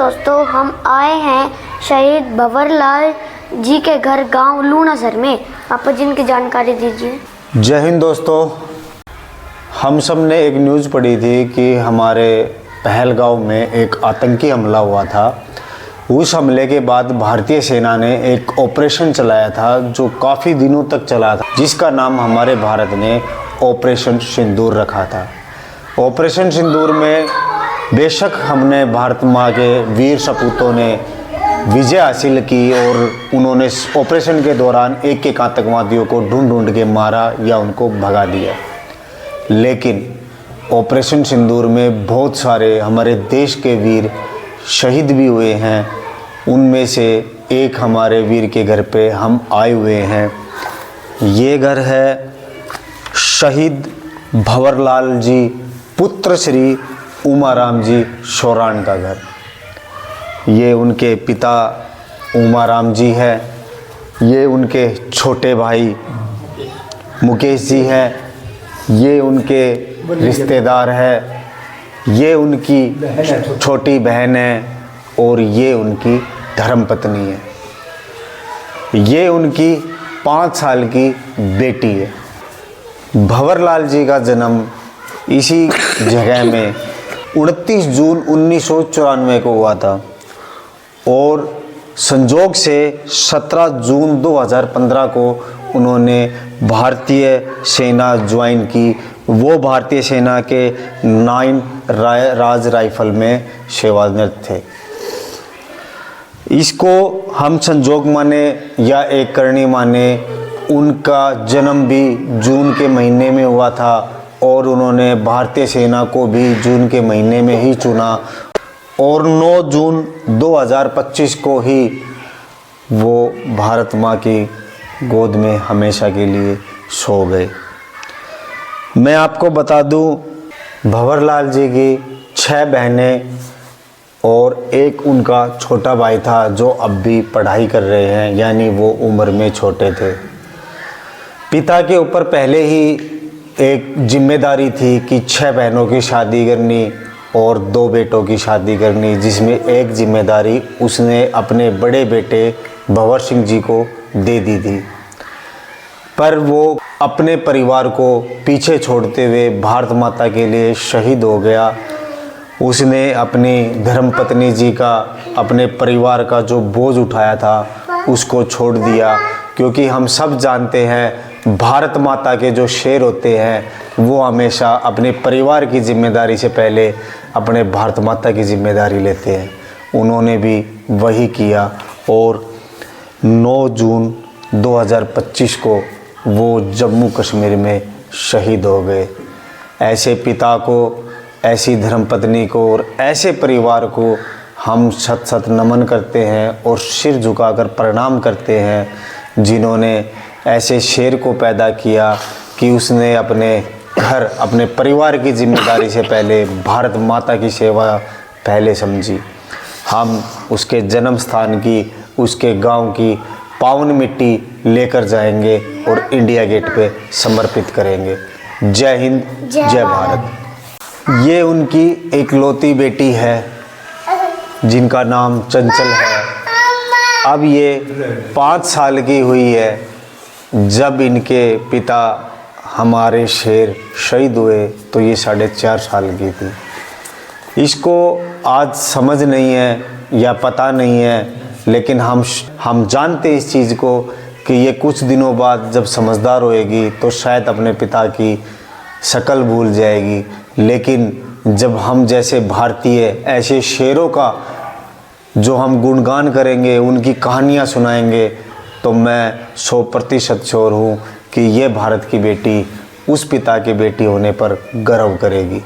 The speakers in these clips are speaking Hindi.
दोस्तों, हम आए हैं शहीद भंवरलाल जी के घर गांव लूणासर में। आप जिनकी जानकारी दीजिए। जय हिंद दोस्तों, हम सब ने एक न्यूज़ पढ़ी थी कि हमारे पहलगांव में एक आतंकी हमला हुआ था। उस हमले के बाद भारतीय सेना ने एक ऑपरेशन चलाया था जो काफ़ी दिनों तक चला था, जिसका नाम हमारे भारत ने ऑपरेशन सिंदूर रखा था। ऑपरेशन सिंदूर में बेशक हमने भारत माँ के वीर सपूतों ने विजय हासिल की और उन्होंने ऑपरेशन के दौरान एक एक आतंकवादियों को ढूंढ ढूंढ के मारा या उनको भगा दिया। लेकिन ऑपरेशन सिंदूर में बहुत सारे हमारे देश के वीर शहीद भी हुए हैं। उनमें से एक हमारे वीर के घर पे हम आए हुए हैं। ये घर है शहीद भंवरलाल जी पुत्र श्री उमाराम जी शौरान का घर। ये उनके पिता उमाराम जी है, ये उनके छोटे भाई मुकेश जी हैं, ये उनके रिश्तेदार है, ये उनकी छोटी बहन है और ये उनकी धर्मपत्नी है। ये उनकी 5 साल की बेटी है। भंवरलाल जी का जन्म इसी जगह में 29 जून 1994 को हुआ था और संजोग से 17 जून 2015 को उन्होंने भारतीय सेना ज्वाइन की। वो भारतीय सेना के 9 राज राइफल में सेवानिरत थे। इसको हम संजोग माने या एक करनी माने। उनका जन्म भी जून के महीने में हुआ था और उन्होंने भारतीय सेना को भी जून के महीने में ही चुना और 9 जून 2025 को ही वो भारत माँ की गोद में हमेशा के लिए सो गए। मैं आपको बता दूं, भंवरलाल जी की 6 बहनें और एक उनका छोटा भाई था जो अब भी पढ़ाई कर रहे हैं, यानी वो उम्र में छोटे थे। पिता के ऊपर पहले ही एक जिम्मेदारी थी कि 6 बहनों की शादी करनी और 2 बेटों की शादी करनी, जिसमें एक जिम्मेदारी उसने अपने बड़े बेटे भंवर सिंह जी को दे दी थी। पर वो अपने परिवार को पीछे छोड़ते हुए भारत माता के लिए शहीद हो गया। उसने अपनी धर्मपत्नी जी का, अपने परिवार का जो बोझ उठाया था उसको छोड़ दिया, क्योंकि हम सब जानते हैं भारत माता के जो शेर होते हैं वो हमेशा अपने परिवार की जिम्मेदारी से पहले अपने भारत माता की जिम्मेदारी लेते हैं। उन्होंने भी वही किया और 9 जून 2025 को वो जम्मू कश्मीर में शहीद हो गए। ऐसे पिता को, ऐसी धर्मपत्नी को और ऐसे परिवार को हम शत शत नमन करते हैं और सिर झुकाकर प्रणाम करते हैं, जिन्होंने ऐसे शेर को पैदा किया कि उसने अपने घर, अपने परिवार की जिम्मेदारी से पहले भारत माता की सेवा पहले समझी। हम उसके जन्म स्थान की, उसके गांव की पावन मिट्टी लेकर जाएंगे और इंडिया गेट पे समर्पित करेंगे। जय हिंद, जय भारत। ये उनकी इकलौती बेटी है जिनका नाम चंचल है। अब ये 5 साल की हुई है जब इनके पिता हमारे शेर शहीद हुए, तो ये 4.5 साल की थी। इसको आज समझ नहीं है या पता नहीं है, लेकिन हम जानते इस चीज़ को कि ये कुछ दिनों बाद जब समझदार होएगी तो शायद अपने पिता की शक्ल भूल जाएगी। लेकिन जब हम जैसे भारतीय ऐसे शेरों का जो हम गुणगान करेंगे, उनकी कहानियाँ सुनाएंगे, तो मैं 100% श्योर हूँ कि ये भारत की बेटी उस पिता की बेटी होने पर गर्व करेगी।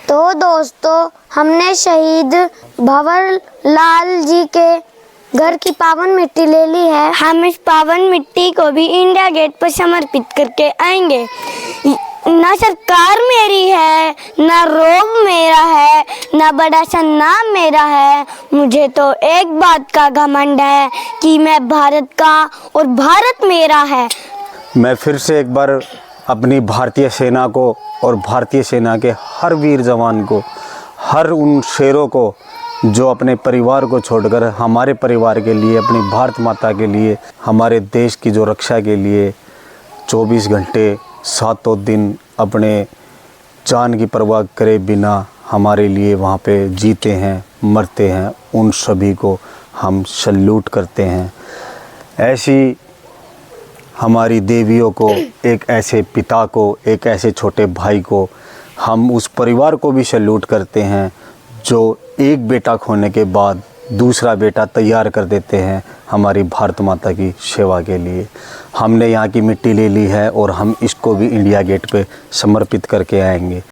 तो दोस्तों, हमने शहीद भंवरलाल जी के घर की पावन मिट्टी ले ली है। हम इस पावन मिट्टी को भी इंडिया गेट पर समर्पित करके आएंगे। ना सरकार मेरी है, ना रोब मेरा है, ना बड़ा सा नाम मेरा है। मुझे तो एक बात का घमंड है कि मैं भारत का और भारत मेरा है। मैं फिर से एक बार अपनी भारतीय सेना को और भारतीय सेना के हर वीर जवान को, हर उन शेरों को जो अपने परिवार को छोड़कर हमारे परिवार के लिए, अपनी भारत माता के लिए, हमारे देश की जो रक्षा के लिए 24 घंटे सातों दिन अपने जान की परवाह करे बिना हमारे लिए वहाँ पे जीते हैं, मरते हैं, उन सभी को हम सल्यूट करते हैं। ऐसी हमारी देवियों को, एक ऐसे पिता को, एक ऐसे छोटे भाई को, हम उस परिवार को भी सल्यूट करते हैं जो एक बेटा खोने के बाद दूसरा बेटा तैयार कर देते हैं हमारी भारत माता की सेवा के लिए। हमने यहाँ की मिट्टी ले ली है और हम इसको भी इंडिया गेट पे समर्पित करके आएंगे।